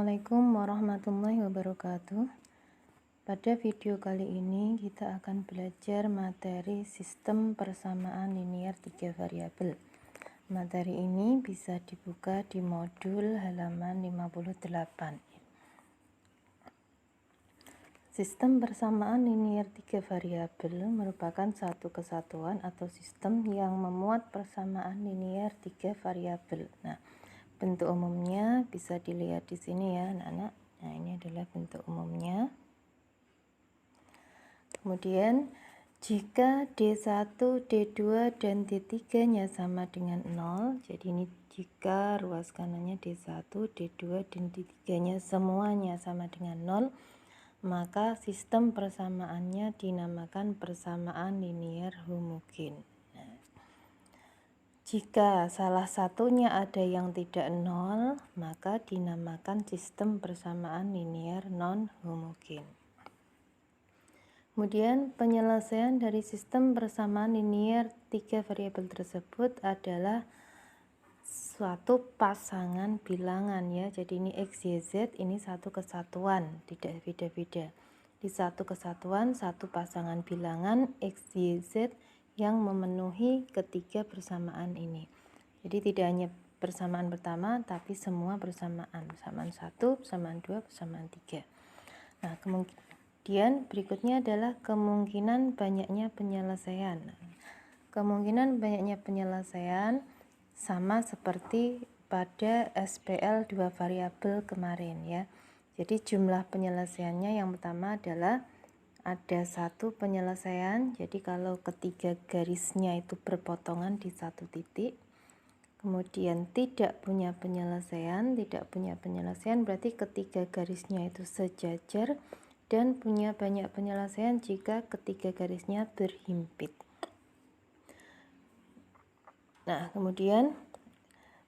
Assalamualaikum warahmatullahi wabarakatuh. Pada video kali ini kita akan belajar materi sistem persamaan linear 3 variabel. Materi ini bisa dibuka di modul halaman 58. Sistem persamaan linear 3 variabel merupakan satu kesatuan atau sistem yang memuat persamaan linear 3 variabel. Nah, bentuk umumnya bisa dilihat di sini ya, anak-anak. Nah, ini adalah bentuk umumnya. Kemudian, jika D1, D2, dan D3-nya sama dengan 0, jadi ini jika ruas kanannya D1, D2, dan D3-nya semuanya sama dengan 0, maka sistem persamaannya dinamakan persamaan linear homogen. Jika salah satunya ada yang tidak 0, maka dinamakan sistem persamaan linear non-homogen. Kemudian penyelesaian dari sistem persamaan linear 3 variabel tersebut adalah suatu pasangan bilangan ya. Jadi ini X, Y, Z ini satu kesatuan, tidak beda-beda. Di satu kesatuan, satu pasangan bilangan X, Y, Z yang memenuhi ketiga persamaan ini. Jadi tidak hanya persamaan pertama, tapi semua persamaan. Persamaan 1, persamaan 2, persamaan 3. Nah, kemudian berikutnya adalah kemungkinan banyaknya penyelesaian. Kemungkinan banyaknya penyelesaian sama seperti pada SPL 2 variabel kemarin ya. Jadi jumlah penyelesaiannya yang pertama adalah ada satu penyelesaian. Jadi kalau ketiga garisnya itu berpotongan di satu titik. Kemudian tidak punya penyelesaian berarti ketiga garisnya itu sejajar dan punya banyak penyelesaian jika ketiga garisnya berhimpit. Nah, kemudian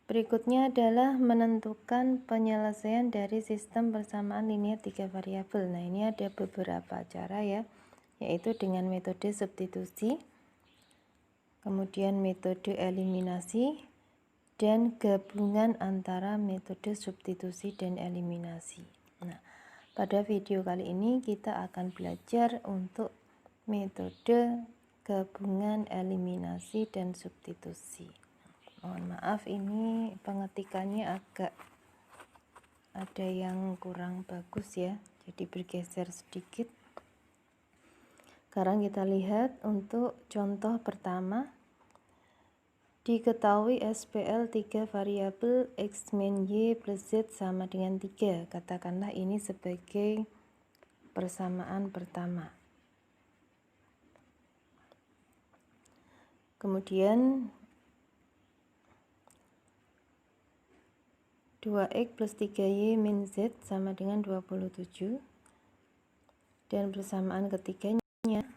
berikutnya adalah menentukan penyelesaian dari sistem persamaan linear 3 variabel. Nah, ini ada beberapa cara ya, yaitu dengan metode substitusi, kemudian metode eliminasi, dan gabungan antara metode substitusi dan eliminasi. Nah, pada video kali ini kita akan belajar untuk metode gabungan eliminasi dan substitusi. Mohon maaf ini pengetikannya agak ada yang kurang bagus ya, jadi bergeser sedikit. Sekarang kita lihat untuk contoh pertama. Diketahui SPL 3 variabel X min Y plus Z sama dengan 3. Katakanlah ini sebagai persamaan pertama. Kemudian 2X plus 3Y min Z sama dengan 27. Dan persamaan ketiganya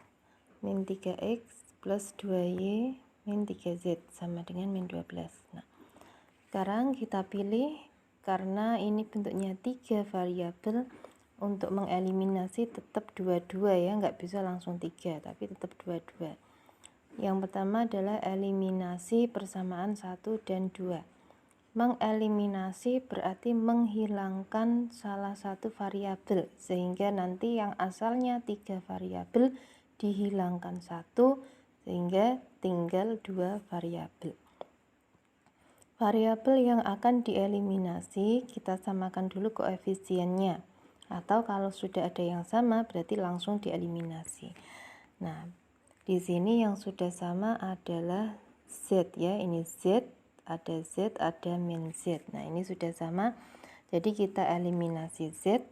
min 3X plus 2Y min 3Z sama dengan min 12. Nah, sekarang kita pilih karena ini bentuknya 3 variabel, untuk mengeliminasi tetap dua-dua ya, nggak bisa langsung 3 tapi tetap dua-dua. Yang pertama adalah eliminasi persamaan 1 dan 2. Mengeliminasi berarti menghilangkan salah satu variabel, sehingga nanti yang asalnya 3 variabel dihilangkan 1, sehingga tinggal 2 variabel. Variabel yang akan dieliminasi kita samakan dulu koefisiennya, atau kalau sudah ada yang sama berarti langsung dieliminasi. Nah, di sini yang sudah sama adalah Z ya, ini Z, ada min Z. Nah, ini sudah sama. Jadi kita eliminasi Z.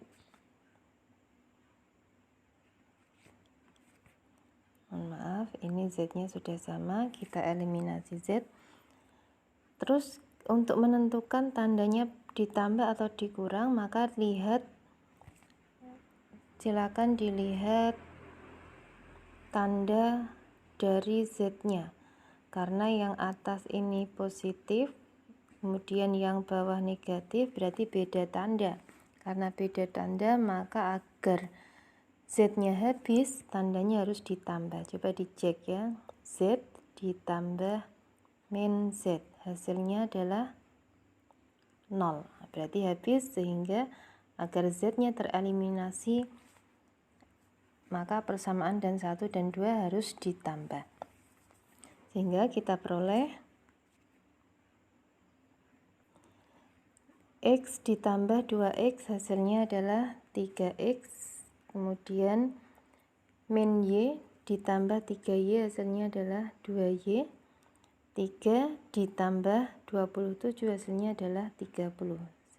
Mohon maaf, ini Z-nya sudah sama, kita eliminasi Z. Terus untuk menentukan tandanya ditambah atau dikurang, maka silakan dilihat tanda dari Z-nya. Karena yang atas ini positif, kemudian yang bawah negatif, berarti beda tanda. Karena beda tanda, maka agar Z-nya habis, tandanya harus ditambah. Coba dicek ya, Z ditambah min Z, hasilnya adalah 0. Berarti habis, sehingga Agar Z-nya tereliminasi, maka persamaan dan 1 dan 2 harus ditambah. Sehingga kita peroleh X ditambah 2X hasilnya adalah 3X. Kemudian min Y ditambah 3Y hasilnya adalah 2Y. 3 ditambah 27 hasilnya adalah 30.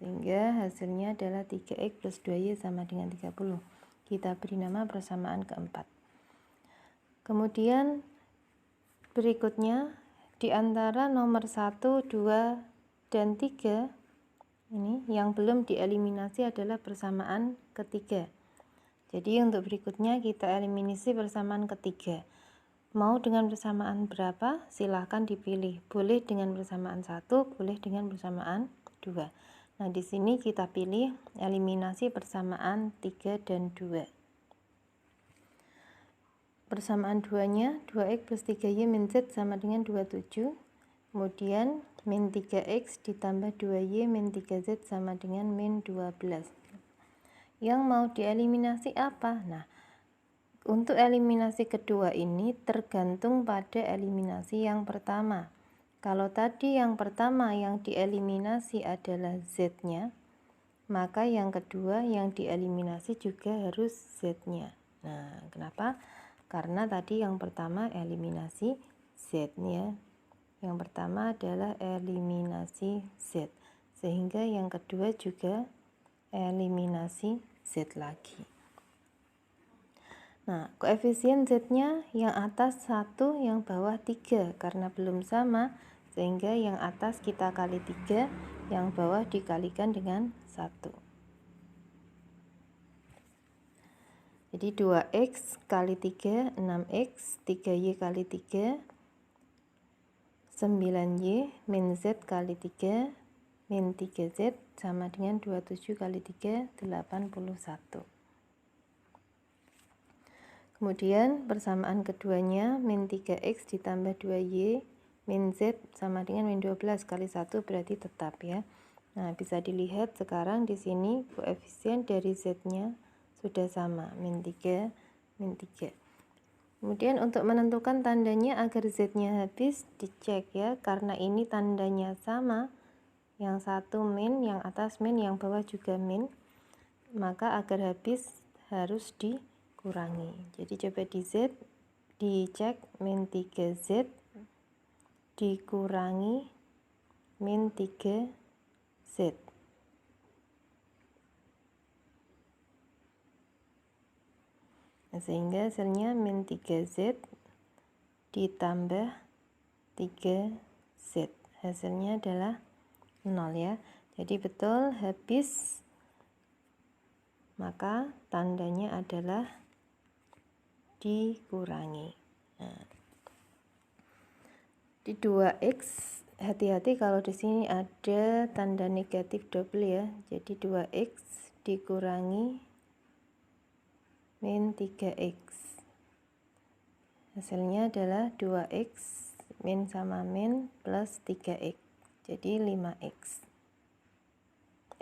Sehingga hasilnya adalah 3X plus 2Y sama dengan 30. Kita beri nama persamaan keempat. Kemudian berikutnya di antara nomor 1, 2, dan 3 ini yang belum dieliminasi adalah persamaan ketiga. Jadi untuk berikutnya kita eliminasi persamaan ketiga. Mau dengan persamaan berapa? Silahkan dipilih. Boleh dengan persamaan 1, boleh dengan persamaan 2. Nah, di sini kita pilih eliminasi persamaan 3 dan 2. Persamaan 2-nya 2X plus 3Y min Z sama dengan 27. Kemudian min 3X ditambah 2Y min 3Z sama dengan min 12. Yang mau dieliminasi apa? Nah, untuk eliminasi kedua ini tergantung pada eliminasi yang pertama. Kalau tadi yang pertama yang dieliminasi adalah Z-nya, maka yang kedua yang dieliminasi juga harus Z-nya. Nah, kenapa? Karena tadi yang pertama eliminasi Z-nya. Yang pertama adalah eliminasi Z. Sehingga yang kedua juga eliminasi Z lagi. Nah, koefisien Z-nya yang atas 1, yang bawah 3 karena belum sama, sehingga yang atas kita kali 3, yang bawah dikalikan dengan 1. Jadi 2X kali 3, 6X, 3Y kali 3, 9Y, min Z kali 3, min 3Z sama dengan 27 kali 3, 81. Kemudian persamaan keduanya min 3X ditambah 2Y min Z sama dengan min 12 kali 1 berarti tetap ya. Nah, bisa dilihat sekarang di sini koefisien dari Z-nya sudah sama, min 3, min 3. Kemudian untuk menentukan tandanya agar Z-nya habis dicek ya, karena ini tandanya sama, yang satu min, yang atas min, yang bawah juga min, maka agar habis harus dikurangi. Jadi coba di Z dicek min 3Z dikurangi min 3Z. Sehingga hasilnya min 3Z ditambah 3Z. Hasilnya adalah 0 ya. Jadi betul habis, maka tandanya adalah dikurangi. Nah, di 2X hati-hati kalau di sini ada tanda negatif double ya. Jadi 2X dikurangi min 3X. Hasilnya adalah 2X min sama min plus 3X. Jadi 5X.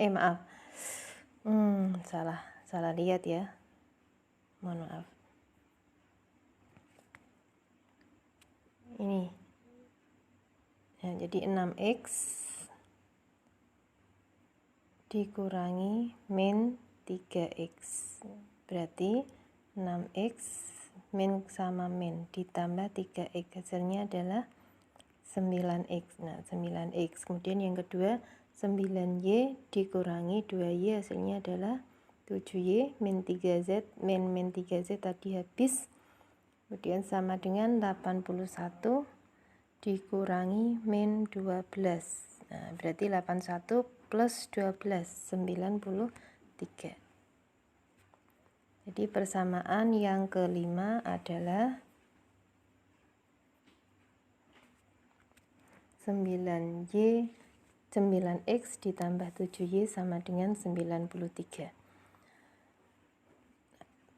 Maaf. Salah lihat ya. Mohon maaf. Ini. Nah, jadi 6X dikurangi min 3X. Berarti 6X min sama min ditambah 3X, hasilnya adalah 9X. Nah, 9X. Kemudian yang kedua 9Y dikurangi 2Y, hasilnya adalah 7Y min 3Z, min 3Z tadi habis. Kemudian sama dengan 81 dikurangi min 12. Nah, berarti 81 plus 12, 93. Jadi persamaan yang kelima adalah 9X ditambah 7Y sama dengan 93.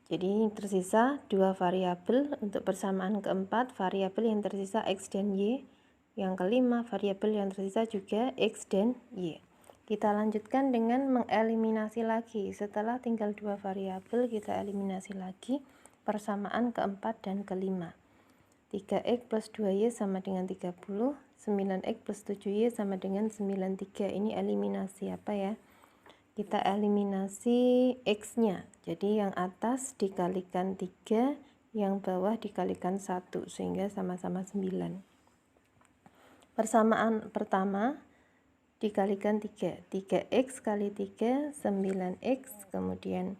Jadi tersisa dua variabel. Untuk persamaan keempat, variabel yang tersisa X dan Y. Yang kelima, variabel yang tersisa juga X dan Y. Kita lanjutkan dengan mengeliminasi lagi. Setelah tinggal 2 variabel, kita eliminasi lagi persamaan keempat dan kelima. 3x plus 2y sama dengan 30, 9x plus 7y sama dengan 93. Ini eliminasi apa ya? Kita eliminasi x-nya. Jadi yang atas dikalikan 3, yang bawah dikalikan 1, sehingga sama-sama 9. Persamaan pertama dikalikan 3, 3x kali 3, 9x, kemudian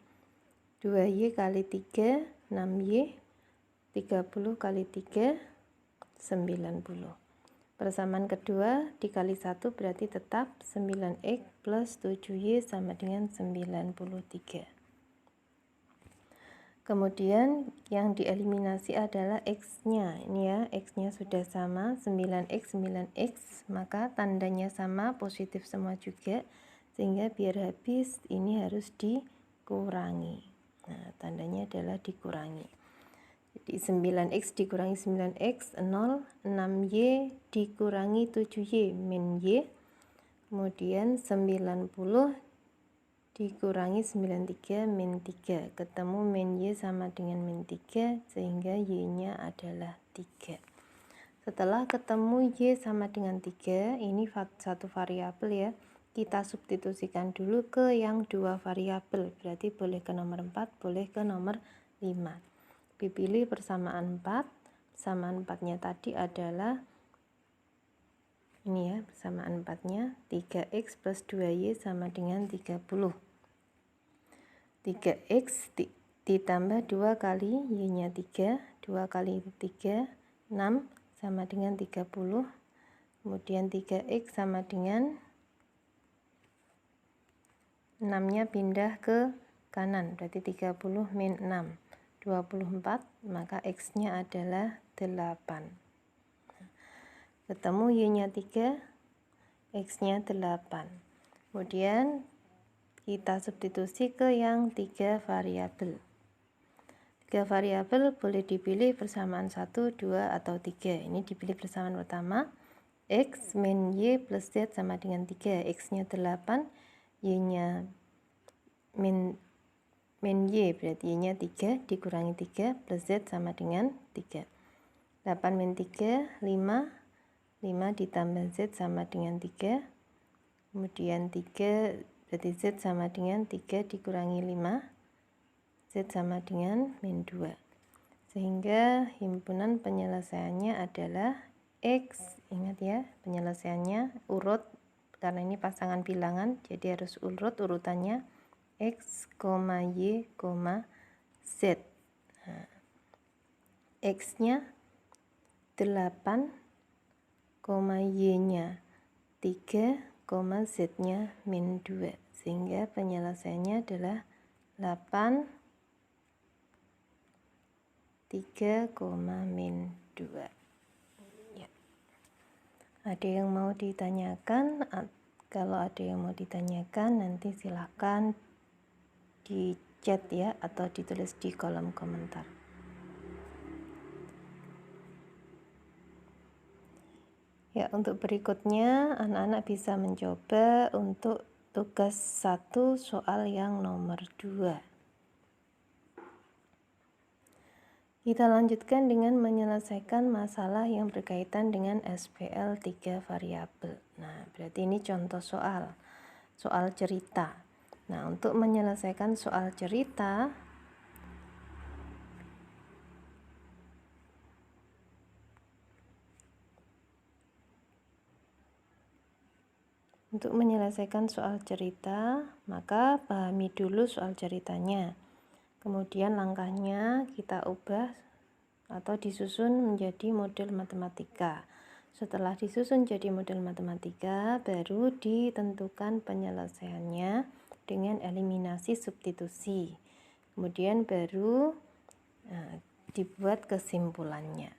2y kali 3, 6y, 30 kali 3, 90. Persamaan kedua dikali 1 berarti tetap 9x plus 7y sama dengan 93. Kemudian yang dieliminasi adalah x-nya. Ini ya, x-nya sudah sama, 9x, 9x, maka tandanya sama, positif semua juga, sehingga biar habis ini harus dikurangi. Nah, tandanya adalah dikurangi. Jadi 9x dikurangi 9x, 0, 6y dikurangi 7y, min y, kemudian 90 dikurangi 93 min 3, ketemu min y sama dengan min 3, sehingga y nya adalah 3. Setelah ketemu y sama dengan 3, ini satu variabel ya, kita substitusikan dulu ke yang 2 variabel, berarti boleh ke nomor 4, boleh ke nomor 5. Dipilih persamaan 4, persamaan 4 nya tadi adalah ini ya, persamaan 4 nya 3x plus 2y sama dengan 30. 3x ditambah 2 kali y nya 3, 2 kali 3, 6 sama dengan 30, kemudian 3x sama dengan 6 nya pindah ke kanan, berarti 30 min 6, 24, maka x nya adalah 8. Ketemu y nya 3, x nya 8. Kemudian kita substitusi ke yang 3 variabel. 3 variabel boleh dipilih persamaan 1, 2, atau 3. Ini dipilih persamaan pertama, x min y plus z sama dengan 3. X nya 8, y nya min y, berarti y nya 3 dikurangi 3 plus z sama dengan 3. 8 min 3, 5, 5 ditambah z sama dengan 3, kemudian 3, berarti z sama dengan 3 dikurangi 5, z sama dengan min 2, sehingga himpunan penyelesaiannya adalah x, ingat ya, penyelesaiannya urut, karena ini pasangan bilangan, jadi harus urut urutannya x, y, z. Nah, x nya 8, y nya 3, z nya min 2, sehingga penyelesaiannya adalah 8, 3, min 2 ya. Ada yang mau ditanyakan? Kalau ada yang mau ditanyakan nanti silahkan di chat ya, atau ditulis di kolom komentar. Ya, untuk berikutnya anak-anak bisa mencoba untuk tugas 1 soal yang nomor 2. Kita lanjutkan dengan menyelesaikan masalah yang berkaitan dengan SPL 3 variabel. Nah, berarti ini contoh soal cerita. Nah, untuk menyelesaikan soal cerita, maka pahami dulu soal ceritanya. Kemudian langkahnya kita ubah atau disusun menjadi model matematika. Setelah disusun jadi model matematika, baru ditentukan penyelesaiannya dengan eliminasi substitusi. Kemudian baru dibuat kesimpulannya.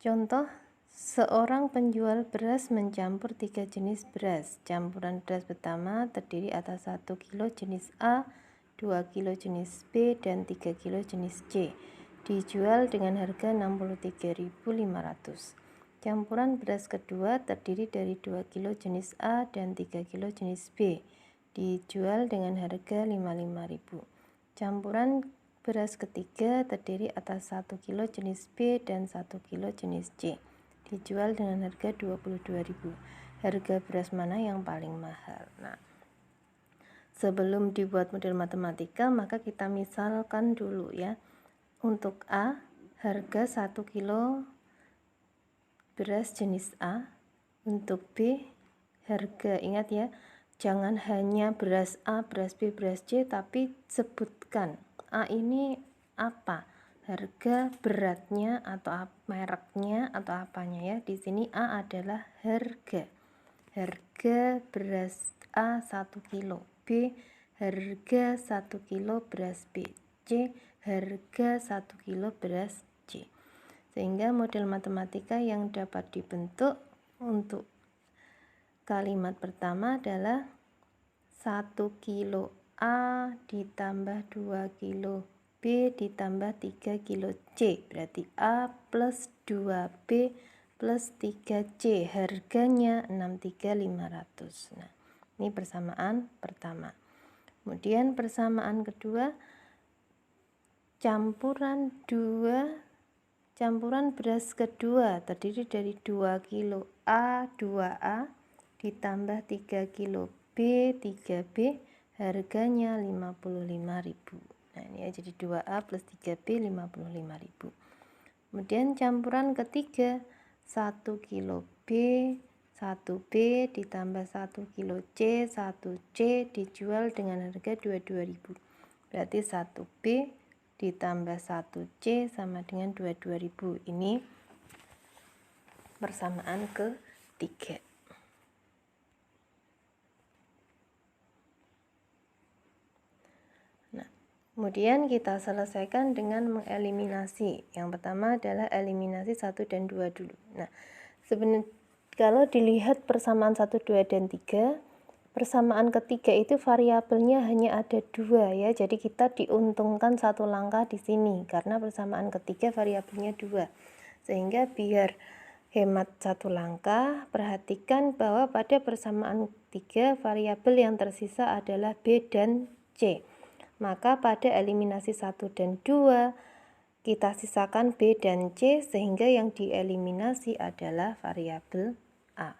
Contoh, seorang penjual beras mencampur 3 jenis beras. Campuran beras pertama terdiri atas 1 kilo jenis A, 2 kilo jenis B, dan 3 kilo jenis C. Dijual dengan harga 63.500. Campuran beras kedua terdiri dari 2 kilo jenis A dan 3 kilo jenis B. Dijual dengan harga Rp55.000. Campuran beras ketiga terdiri atas 1 kilo jenis B dan 1 kilo jenis C. Dijual dengan harga Rp22.000. Harga beras mana yang paling mahal? Nah, sebelum dibuat model matematika, maka kita misalkan dulu ya. Untuk A, harga 1 kilo beras jenis A. Untuk B, harga, ingat ya, jangan hanya beras A, beras B, beras C, tapi sebutkan A ini apa, harga beratnya atau mereknya atau apanya ya. Di sini A adalah harga beras A 1 kilo, B harga 1 kilo beras B, C harga 1 kilo beras C. Sehingga model matematika yang dapat dibentuk untuk kalimat pertama adalah 1 kilo A ditambah 2 kilo B ditambah 3 kilo C. Berarti A plus 2B plus 3C. Harganya 63.500. Nah, ini persamaan pertama. Kemudian persamaan kedua, campuran beras kedua terdiri dari 2 kilo A 2A ditambah 3 kilo B 3B, harganya Rp55.000. Nah, ini ya, jadi 2A plus 3B Rp55.000. Kemudian campuran ketiga 1 kilo B 1B ditambah 1 kilo C 1C, dijual dengan harga Rp22.000. Berarti 1B ditambah 1C sama dengan Rp22.000. Ini persamaan ketiga. Nah, kemudian kita selesaikan dengan mengeliminasi. Yang pertama adalah eliminasi 1 dan 2 dulu. Nah, sebenarnya kalau dilihat persamaan 1, 2, dan 3, persamaan ketiga itu variabelnya hanya ada 2 ya. Jadi kita diuntungkan 1 langkah di sini karena persamaan ketiga variabelnya 2. Sehingga biar hemat 1 langkah, perhatikan bahwa pada persamaan 3 variabel yang tersisa adalah B dan C. Maka pada eliminasi 1 dan 2 kita sisakan B dan C sehingga yang dieliminasi adalah variabel A.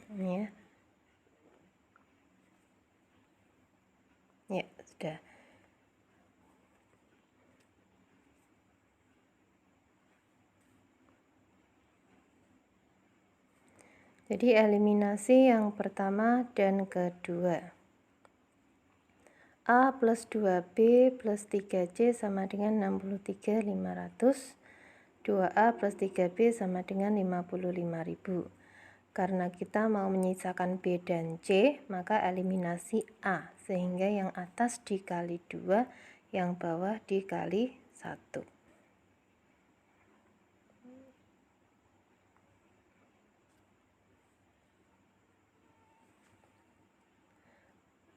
Ini ya. Ya, sudah. Jadi eliminasi yang pertama dan kedua. A plus 2B plus 3C sama dengan 63.500. 2A plus 3B sama dengan 55.000. Karena kita mau menyisakan B dan C, maka eliminasi A, sehingga yang atas dikali 2, yang bawah dikali 1.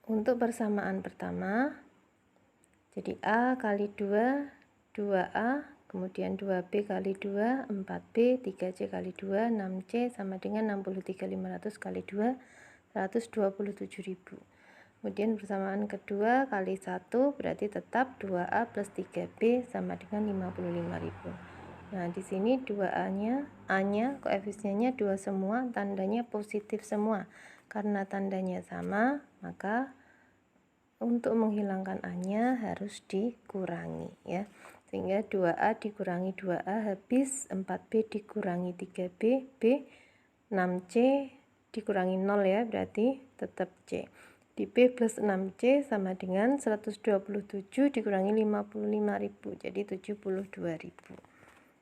Untuk persamaan pertama, jadi A kali 2, 2A, kemudian 2B kali 2, 4B, 3C kali 2, 6C sama dengan 63.500 kali 2, 127.000. Kemudian persamaan kedua kali 1 berarti tetap 2A plus 3B sama dengan 55.000. Nah, di sini 2A-nya, A-nya, koefisiennya 2 semua, tandanya positif semua. Karena tandanya sama, maka untuk menghilangkan A-nya harus dikurangi ya. Sehingga 2A dikurangi 2A habis 4B dikurangi 3B, B 6C dikurangi 0 ya, berarti tetap C. Di B plus 6C sama dengan 127 dikurangi 55.000, jadi 72.000.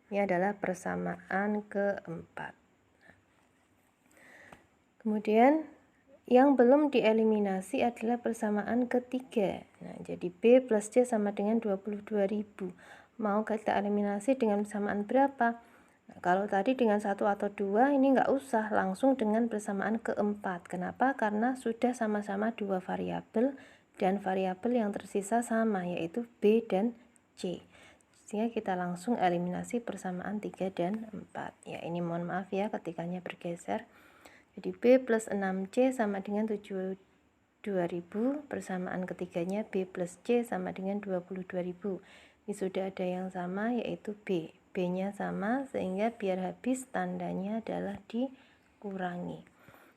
Ini adalah persamaan keempat. Kemudian yang belum dieliminasi adalah persamaan ketiga. Nah, jadi B plus C sama dengan 22.000. Mau kita eliminasi dengan persamaan berapa? Nah, kalau tadi dengan 1 atau 2 ini nggak usah, langsung dengan persamaan keempat. Kenapa? Karena sudah sama-sama dua variabel dan variabel yang tersisa sama, yaitu B dan C. Sehingga kita langsung eliminasi persamaan 3 dan 4. Ya, ini mohon maaf ya ketikanya bergeser. Jadi B plus 6C sama dengan 72.000, persamaan ketiganya B plus C sama dengan 22.000. Ini sudah ada yang sama, yaitu B. B-nya sama, sehingga biar habis tandanya adalah dikurangi.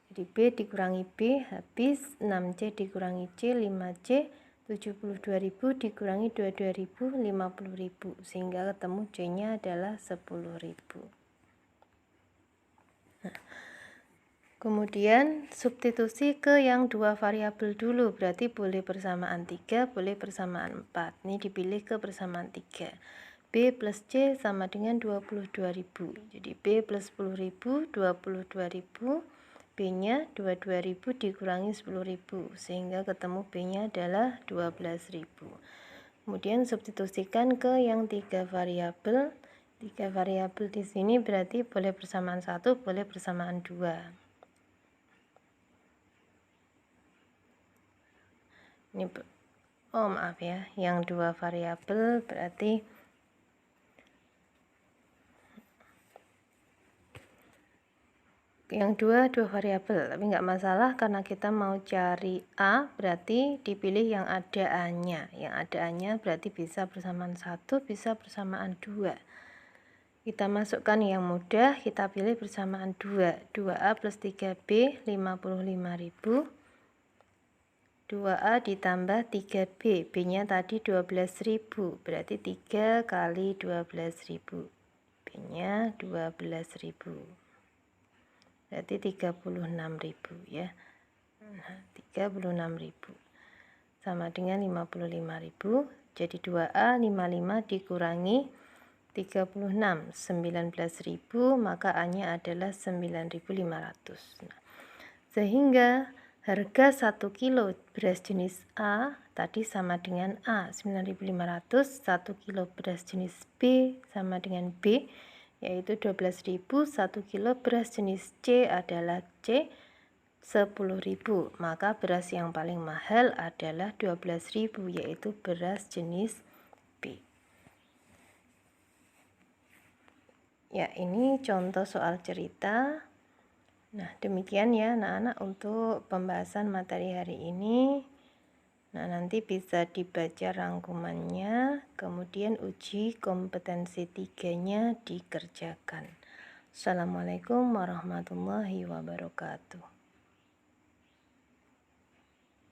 Jadi B dikurangi B habis, 6C dikurangi C 5C, 72.000 dikurangi 22.000 50.000, sehingga ketemu C-nya adalah 10.000. Nah, kemudian substitusi ke yang dua variabel dulu, berarti boleh persamaan 3, boleh persamaan 4. Ini dipilih ke persamaan 3. B plus C sama dengan 22.000. Jadi B plus 10.000, 22.000. B-nya 22.000 dikurangi 10.000, sehingga ketemu B-nya adalah 12.000. Kemudian substitusikan ke yang 3 variabel. 3 variabel di sini berarti boleh persamaan 1, boleh persamaan 2. Ini maaf ya, yang 2 variabel berarti yang dua variabel, tapi nggak masalah karena kita mau cari A, berarti dipilih yang ada A-nya. Yang ada A-nya berarti bisa persamaan 1, bisa persamaan 2. Kita masukkan yang mudah, kita pilih persamaan 2. 2A plus 3B 55.000. 2A ditambah 3B, B-nya tadi 12.000, berarti 3 kali 12.000. B-nya 12.000. Berarti 36.000 ya. Nah, 36.000 sama dengan 55.000. Jadi 2A 55 dikurangi 36, 19.000, maka A-nya adalah 9.500. Nah, sehingga harga 1 kilo beras jenis A tadi sama dengan A 9.500, 1 kilo beras jenis B sama dengan B, yaitu 12.000, 1 kilo beras jenis C adalah C 10.000, maka beras yang paling mahal adalah 12.000, yaitu beras jenis B. Ya, ini contoh soal cerita. Nah, demikian ya anak-anak untuk pembahasan materi hari ini. Nah, nanti bisa dibaca rangkumannya, kemudian uji kompetensi 3-nya dikerjakan. Assalamualaikum warahmatullahi wabarakatuh.